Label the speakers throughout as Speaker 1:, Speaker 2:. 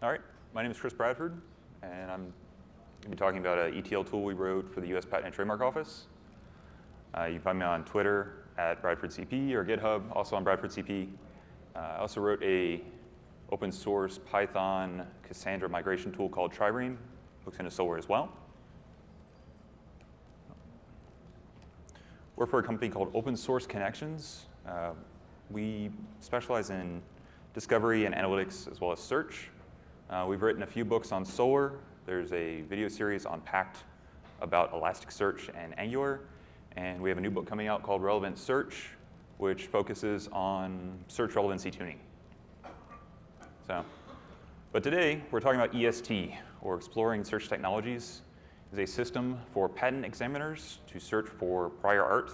Speaker 1: All right, my name is Chris Bradford, and I'm going to be talking about an ETL tool we wrote for the US Patent and Trademark Office. You can find me on Twitter at BradfordCP or GitHub, also on BradfordCP. I also wrote a open source Python Cassandra migration tool called Trireme, hooks into Solr as well. Work for a company called OpenSource Connections. We specialize in discovery and analytics as well as search. We've written a few books on Solr. There's a video series on Pact about Elasticsearch and Angular. And we have a new book coming out called Relevant Search, which focuses on search relevancy tuning. But today, we're talking about EST, or Exploring Search Technologies. It's a system for patent examiners to search for prior art.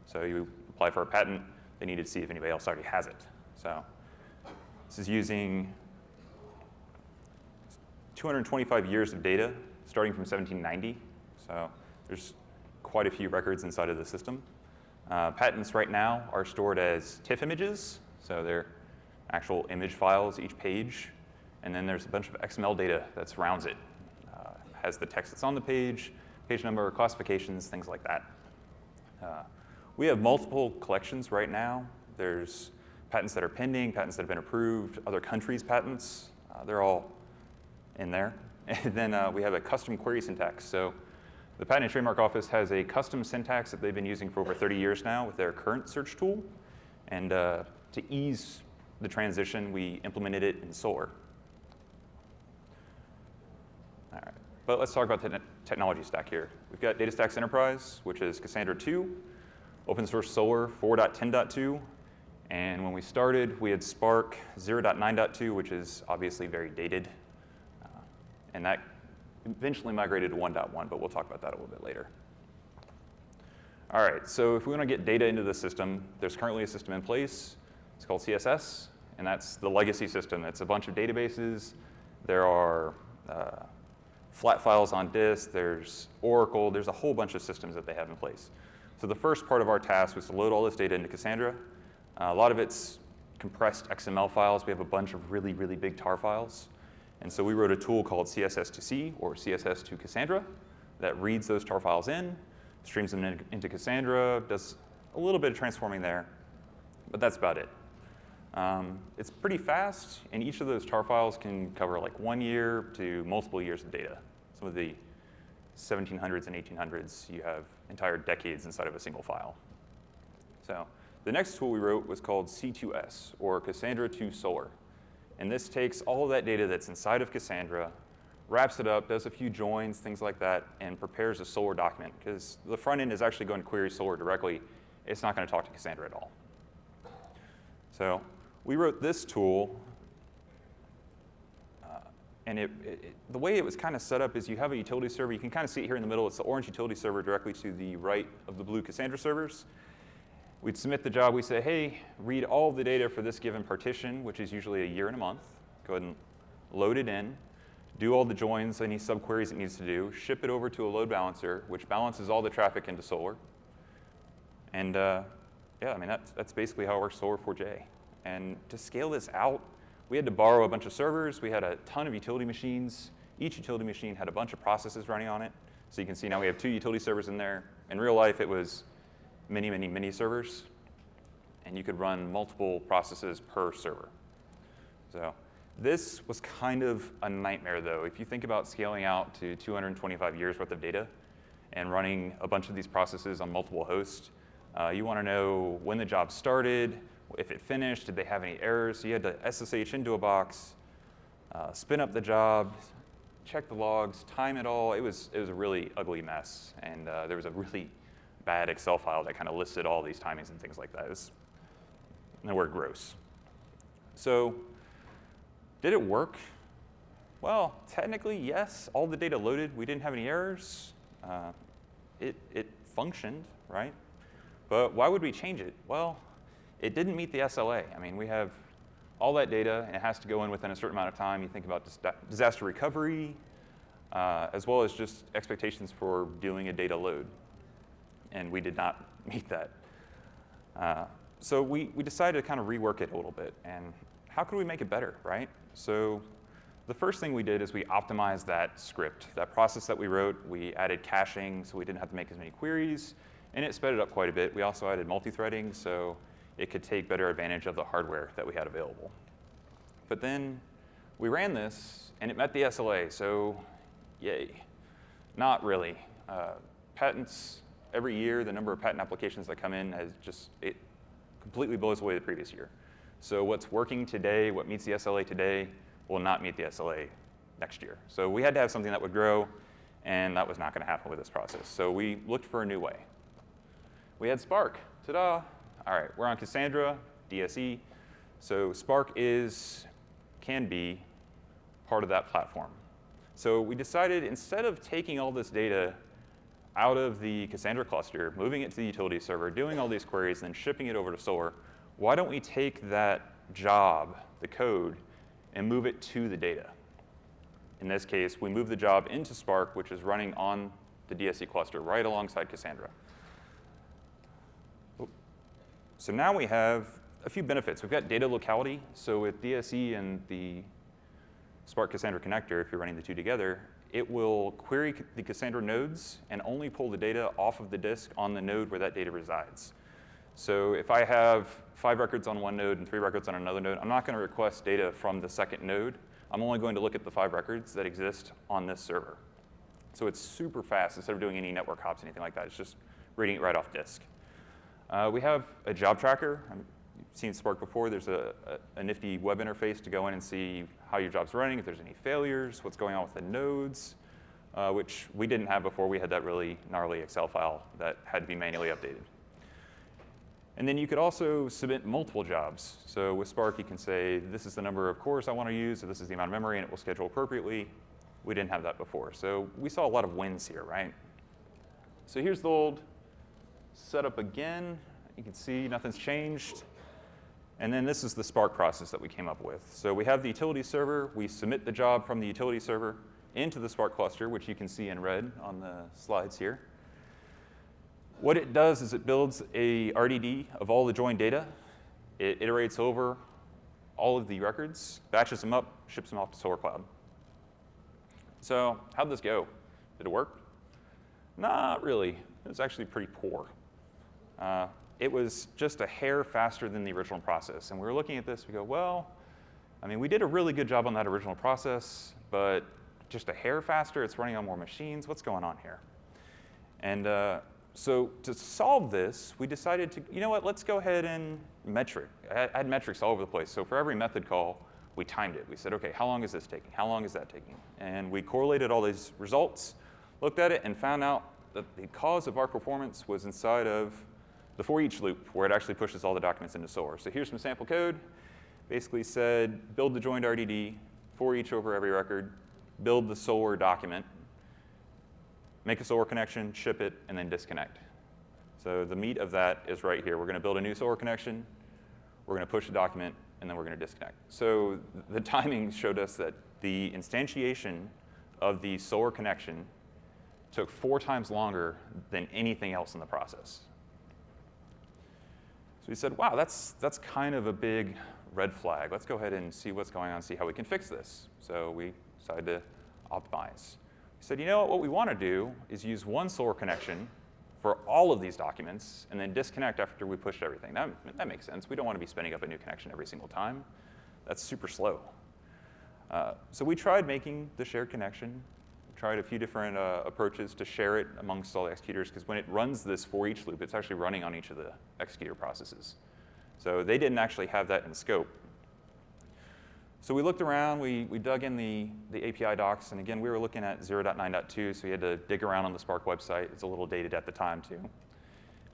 Speaker 1: So you apply for a patent, they need to see if anybody else already has it. So this is using 225 years of data, starting from 1790. So there's quite a few records inside of the system. Patents right now are stored as TIFF images, so they're actual image files, each page. And then there's a bunch of XML data that surrounds it. Has the text that's on the page number, classifications, things like that. We have multiple collections right now. There's patents that are pending, patents that have been approved, other countries' patents. They're all in there. And then we have a custom query syntax. So the Patent and Trademark Office has a custom syntax that they've been using for over 30 years now with their current search tool. And to ease the transition, we implemented it in Solr. All right, but let's talk about the technology stack here. We've got DataStax Enterprise, which is Cassandra 2, open source Solr 4.10.2, and when we started, we had Spark 0.9.2, which is obviously very dated, and that eventually migrated to 1.1, but we'll talk about that a little bit later. All right, so if we want to get data into the system, there's currently a system in place. It's called CSS, and that's the legacy system. It's a bunch of databases. There are flat files on disk. There's Oracle. There's a whole bunch of systems that they have in place. So the first part of our task was to load all this data into Cassandra. A lot of it's compressed XML files. We have a bunch of really, really big tar files. And so we wrote a tool called CSS to C, or CSS to Cassandra, that reads those tar files in, streams them into Cassandra, does a little bit of transforming there, but that's about it. It's pretty fast, and each of those tar files can cover like 1 year to multiple years of data. Some of the 1700s and 1800s, you have entire decades inside of a single file. So the next tool we wrote was called C2S, or Cassandra to Solr. And this takes all of that data that's inside of Cassandra, wraps it up, does a few joins, things like that, and prepares a Solr document, because the front end is actually going to query Solr directly. It's not going to talk to Cassandra at all. So we wrote this tool, and the way it was kind of set up is you have a utility server. You can kind of see it here in the middle. It's the orange utility server directly to the right of the blue Cassandra servers. We'd submit the job. We say, hey, read all of the data for this given partition, which is usually a year and a month. Go ahead and load it in, do all the joins, any subqueries it needs to do, ship it over to a load balancer, which balances all the traffic into Solr. And yeah, I mean, that's basically how it works Solr 4J. And to scale this out, we had to borrow a bunch of servers. We had a ton of utility machines. Each utility machine had a bunch of processes running on it. So you can see now we have 2 utility servers in there. In real life, it was many, many, many servers. And you could run multiple processes per server. So this was kind of a nightmare, though. If you think about scaling out to 225 years worth of data and running a bunch of these processes on multiple hosts, you want to know when the job started, if it finished, did they have any errors? So you had to SSH into a box, spin up the job, check the logs, time it all. It was a really ugly mess. And there was a really bad Excel file that kind of listed all these timings and things like that. It was, and the word gross. So did it work? Well, technically, yes. All the data loaded. We didn't have any errors. It functioned, right? But why would we change it? Well, it didn't meet the SLA. I mean, we have all that data, and it has to go in within a certain amount of time. You think about disaster recovery, as well as just expectations for doing a data load. And we did not meet that. So we decided to kind of rework it a little bit. And how could we make it better, right? So The first thing we did is we optimized that script. That process that we wrote, we added caching so we didn't have to make as many queries, and it sped it up quite a bit. We also added multi-threading so it could take better advantage of the hardware that we had available. But then we ran this, and it met the SLA, so yay. Not really. Patents, every year, the number of patent applications that come in it completely blows away the previous year. So what's working today, what meets the SLA today, will not meet the SLA next year. So we had to have something that would grow, and that was not going to happen with this process. So we looked for a new way. We had Spark. Ta-da! All right, we're on Cassandra, DSE. So Spark can be part of that platform. So we decided instead of taking all this data out of the Cassandra cluster, moving it to the utility server, doing all these queries, and then shipping it over to Solr, why don't we take that job, the code, and move it to the data? In this case, we move the job into Spark, which is running on the DSE cluster right alongside Cassandra. So now we have a few benefits. We've got data locality. So with DSE and the Spark Cassandra connector, if you're running the two together, it will query the Cassandra nodes and only pull the data off of the disk on the node where that data resides. So if I have 5 records on one node and 3 records on another node, I'm not going to request data from the second node. I'm only going to look at the 5 records that exist on this server. So it's super fast. Instead of doing any network hops, anything like that, it's just reading it right off disk. We have a job tracker. You've seen Spark before. There's a nifty web interface to go in and see how your job's running, if there's any failures, what's going on with the nodes, which we didn't have before. We had that really gnarly Excel file that had to be manually updated. And then you could also submit multiple jobs. So with Spark, you can say, this is the number of cores I want to use, or this is the amount of memory, and it will schedule appropriately. We didn't have that before. So we saw a lot of wins here, right? So here's the old setup again. You can see nothing's changed. And then this is the Spark process that we came up with. So we have the utility server. We submit the job from the utility server into the Spark cluster, which you can see in red on the slides here. What it does is it builds a RDD of all the joined data. It iterates over all of the records, batches them up, ships them off to Solr Cloud. So how'd this go? Did it work? Not really. It was actually pretty poor. It was just a hair faster than the original process. And we were looking at this, we go, well, I mean, we did a really good job on that original process, but just a hair faster, it's running on more machines. What's going on here? And so to solve this, we decided to, you know what, let's go ahead and add metrics all over the place. So for every method call, we timed it. We said, OK, how long is this taking? How long is that taking? And we correlated all these results, looked at it, and found out that the cause of our performance was inside of the for each loop, where it actually pushes all the documents into Solr. So here's some sample code. Basically said, build the joined RDD, for each over every record, build the Solr document, make a Solr connection, ship it, and then disconnect. So the meat of that is right here. We're going to build a new Solr connection, we're going to push the document, and then we're going to disconnect. So the timing showed us that the instantiation of the Solr connection took 4 times longer than anything else in the process. So we said, wow, that's kind of a big red flag. Let's go ahead and see what's going on, see how we can fix this. So we decided to optimize. We said, you know what we want to do is use one Solr connection for all of these documents and then disconnect after we pushed everything. That makes sense. We don't want to be spinning up a new connection every single time. That's super slow. So we tried making the shared connection, tried a few different approaches to share it amongst all the executors, because when it runs this for each loop, it's actually running on each of the executor processes. So they didn't actually have that in scope. So we looked around, we dug in the API docs, and again, we were looking at 0.9.2, so we had to dig around on the Spark website. It's a little dated at the time, too. And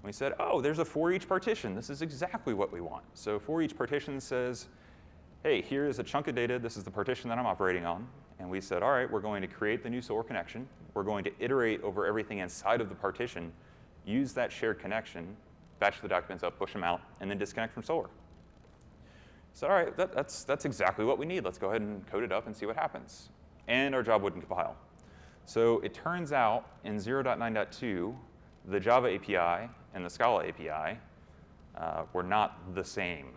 Speaker 1: we said, oh, there's a for each partition. This is exactly what we want. So for each partition says, hey, here is a chunk of data. This is the partition that I'm operating on. And we said, all right, we're going to create the new Solr connection. We're going to iterate over everything inside of the partition, use that shared connection, batch the documents up, push them out, and then disconnect from Solr. So all right, that's exactly what we need. Let's go ahead and code it up and see what happens. And our job wouldn't compile. So it turns out in 0.9.2, the Java API and the Scala API were not the same.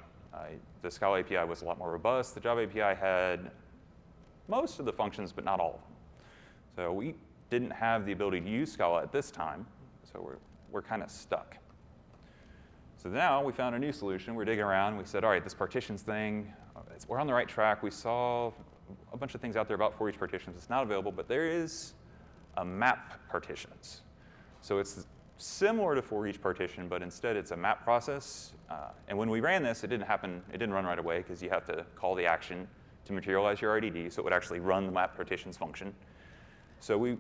Speaker 1: The Scala API was a lot more robust. The Java API had most of the functions, but not all of them. So we didn't have the ability to use Scala at this time, so we're kind of stuck. So now we found a new solution. We're digging around. We said, all right, this partitions thing, we're on the right track. We saw a bunch of things out there about for each partitions. It's not available, but there is a map partitions. So it's similar to for each partition, but instead it's a map process. And when we ran this, it didn't run right away because you have to call the action to materialize your RDD, so it would actually run the map partitions function. So we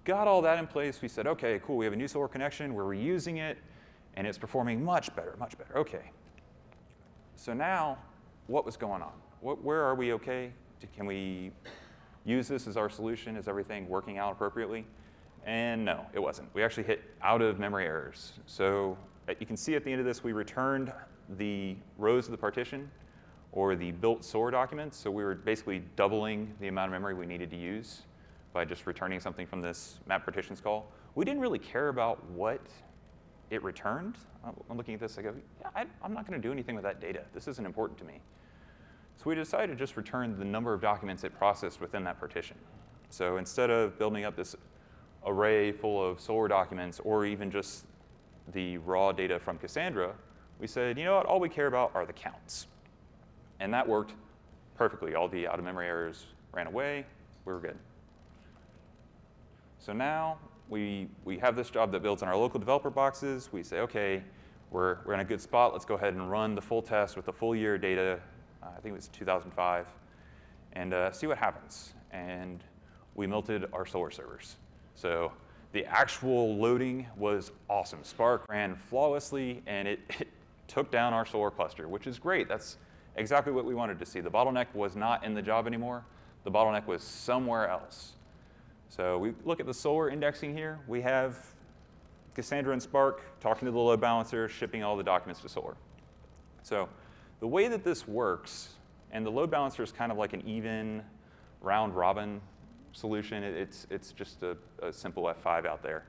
Speaker 1: got all that in place. We said, okay, cool, we have a new Solr connection, we're reusing it, and it's performing much better, much better. Okay. So now, what was going on? Where are we okay? Can we use this as our solution? Is everything working out appropriately? And no, it wasn't. We actually hit out of memory errors. So you can see at the end of this, we returned the rows of the partition or the built Solr documents. So we were basically doubling the amount of memory we needed to use by just returning something from this map partitions call. We didn't really care about what it returned. I'm looking at this, I go, yeah, I'm not going to do anything with that data. This isn't important to me. So we decided to just return the number of documents it processed within that partition. So instead of building up this array full of Solr documents or even just the raw data from Cassandra, we said, you know what, all we care about are the counts. And that worked perfectly. All the out-of-memory errors ran away. We were good. So now we have this job that builds in our local developer boxes. We say, OK, we're in a good spot. Let's go ahead and run the full test with the full year data. I think it was 2005, and see what happens. And we melted our Solr servers. So the actual loading was awesome. Spark ran flawlessly, and it took down our Solr cluster, which is great. That's exactly what we wanted to see. The bottleneck was not in the job anymore. The bottleneck was somewhere else. So we look at the Solr indexing here. We have Cassandra and Spark talking to the load balancer, shipping all the documents to Solr. So the way that this works, and the load balancer is kind of like an even round-robin solution. It's just a simple F5 out there.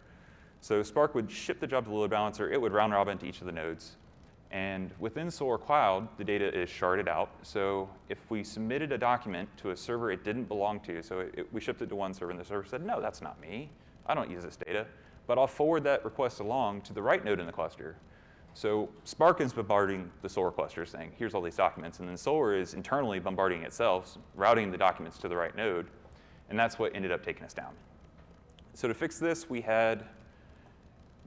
Speaker 1: So Spark would ship the job to the load balancer. It would round-robin to each of the nodes. And within Solr Cloud, the data is sharded out. So if we submitted a document to a server it didn't belong to, so we shipped it to one server, and the server said, no, that's not me. I don't use this data. But I'll forward that request along to the right node in the cluster. So Spark is bombarding the Solr cluster saying, here's all these documents. And then Solr is internally bombarding itself, routing the documents to the right node. And that's what ended up taking us down. So to fix this, we had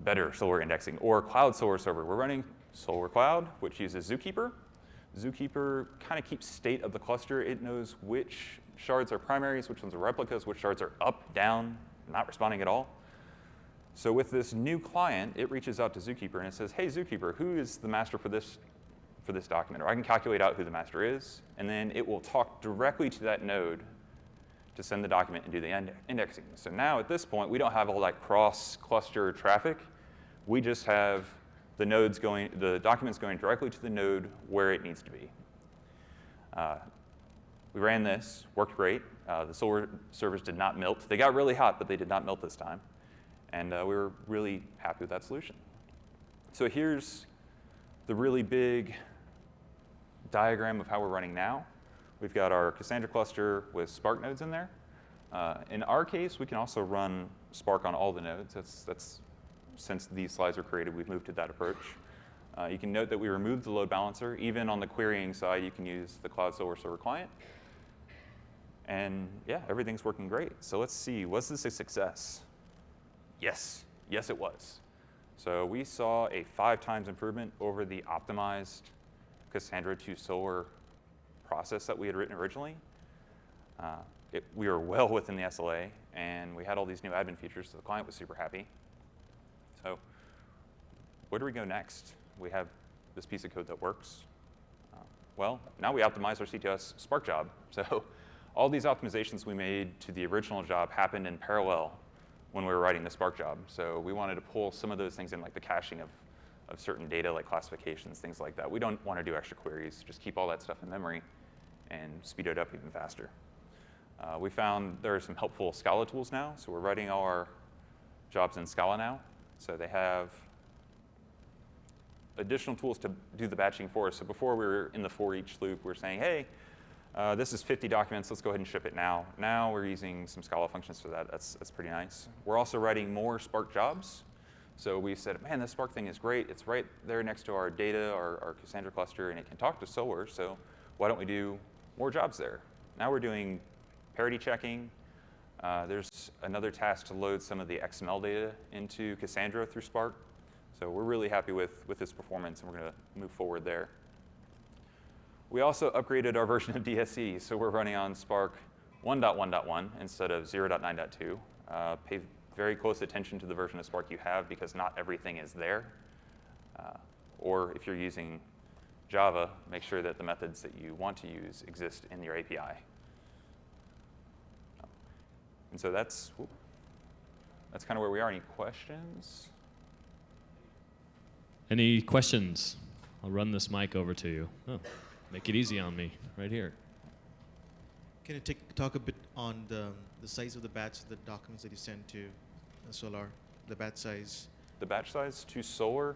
Speaker 1: better Solr indexing, or Cloud Solr server. We're running Solr Cloud, which uses Zookeeper. Zookeeper kind of keeps state of the cluster. It knows which shards are primaries, which ones are replicas, which shards are up, down, not responding at all. So with this new client, it reaches out to Zookeeper and it says, hey, Zookeeper, who is the master for this document? Or I can calculate out who the master is, and then it will talk directly to that node to send the document and do the indexing. So now at this point, we don't have all that cross-cluster traffic. We just have the documents going directly to the node where it needs to be. We ran this, worked great. The Solr servers did not melt. They got really hot, but they did not melt this time. And we were really happy with that solution. So here's the really big diagram of how we're running now. We've got our Cassandra cluster with Spark nodes in there. In our case, we can also run Spark on all the nodes. That's since these slides were created, we've moved to that approach. You can note that we removed the load balancer. Even on the querying side, you can use the Cloud Solr server client. And yeah, everything's working great. So let's see, was this a success? Yes, yes it was. So we saw a 5x improvement over the optimized Cassandra to Solr process that we had written originally. We were well within the SLA, and we had all these new admin features, so the client was super happy. So where do we go next? We have this piece of code that works. Well, now we optimize our CTOS Spark job. So all these optimizations we made to the original job happened in parallel when we were writing the Spark job. So we wanted to pull some of those things in, like the caching of certain data, like classifications, things like that. We don't want to do extra queries. Just keep all that stuff in memory and speed it up even faster. We found there are some helpful Scala tools now. So we're writing all our jobs in Scala now. So they have additional tools to do the batching for us. So before we were in the for each loop, we were saying, hey, This is 50 documents. Let's go ahead and ship it now. Now we're using some Scala functions for that. That's pretty nice. We're also writing more Spark jobs. So we said, man, this Spark thing is great. It's right there next to our data, our Cassandra cluster, and it can talk to Solr. So why don't we do more jobs there? Now we're doing parity checking. There's another task to load some of the XML data into Cassandra through Spark. So we're really happy with this performance, and we're going to move forward there. We also upgraded our version of DSE, so we're running on Spark 1.1.1 instead of 0.9.2. Pay very close attention to the version of Spark you have, because not everything is there. Or if you're using Java, make sure that the methods that you want to use exist in your API. And so that's kind of where we are. Any questions?
Speaker 2: Any questions? I'll run this mic over to you. Oh, make it easy on me, right here.
Speaker 3: Can you talk a bit on the size of the batch, the documents that you send to Solr, the batch size?
Speaker 1: The batch size to Solr,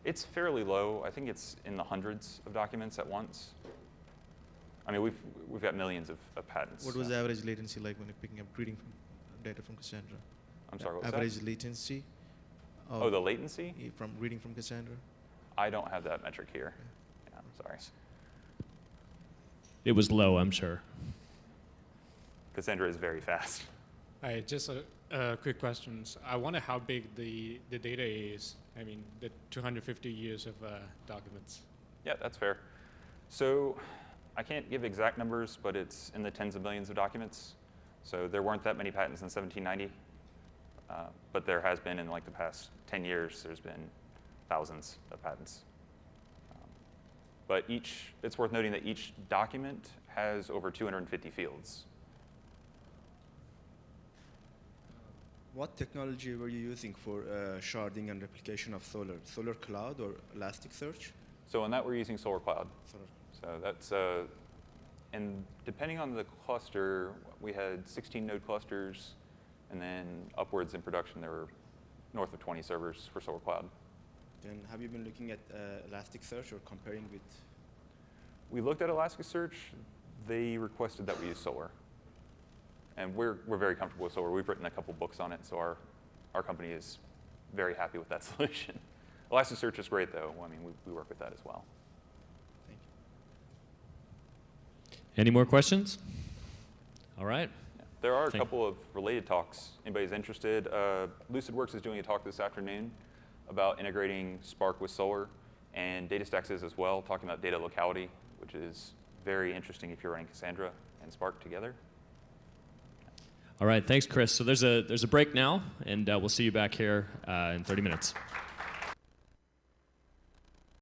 Speaker 1: it's fairly low. I think it's in the hundreds of documents at once. I mean, we've got millions of patents.
Speaker 3: What was the average latency like when you're picking up reading data from Cassandra?
Speaker 1: I'm sorry, what was
Speaker 3: average
Speaker 1: that?
Speaker 3: latency?
Speaker 1: Oh, the latency?
Speaker 3: From reading from Cassandra?
Speaker 1: I don't have that metric here. Yeah, I'm sorry.
Speaker 2: It was low, I'm sure.
Speaker 1: Cassandra is very fast.
Speaker 4: Hi, just a quick question. I wonder how big the data is. I mean, the 250 years of documents.
Speaker 1: Yeah, that's fair. So I can't give exact numbers, but it's in the tens of millions of documents. So there weren't that many patents in 1790, but there has been in like the past 10 years, there's been thousands of patents. But it's worth noting that each document has over 250 fields.
Speaker 5: What technology were you using for sharding and replication of Solr? Solr Cloud or Elasticsearch?
Speaker 1: So on that, we're using Solr Cloud.
Speaker 5: Solr.
Speaker 1: So that's, and depending on the cluster, we had 16 node clusters, and then upwards in production, there were north of 20 servers for Solr Cloud.
Speaker 5: Then have you been looking at Elasticsearch or comparing with?
Speaker 1: We looked at Elasticsearch. They requested that we use Solr. And we're very comfortable with Solr. We've written a couple books on it, so our company is very happy with that solution. Elasticsearch is great, though. I mean, we work with that as well.
Speaker 5: Thank you.
Speaker 2: Any more questions? All right.
Speaker 1: Yeah. There are a couple of related talks. Anybody's interested? LucidWorks is doing a talk this afternoon about integrating Spark with Solr, and DataStax is as well, talking about data locality, which is very interesting if you're running Cassandra and Spark together.
Speaker 2: All right, thanks, Chris. So there's a break now, and we'll see you back here in 30 minutes.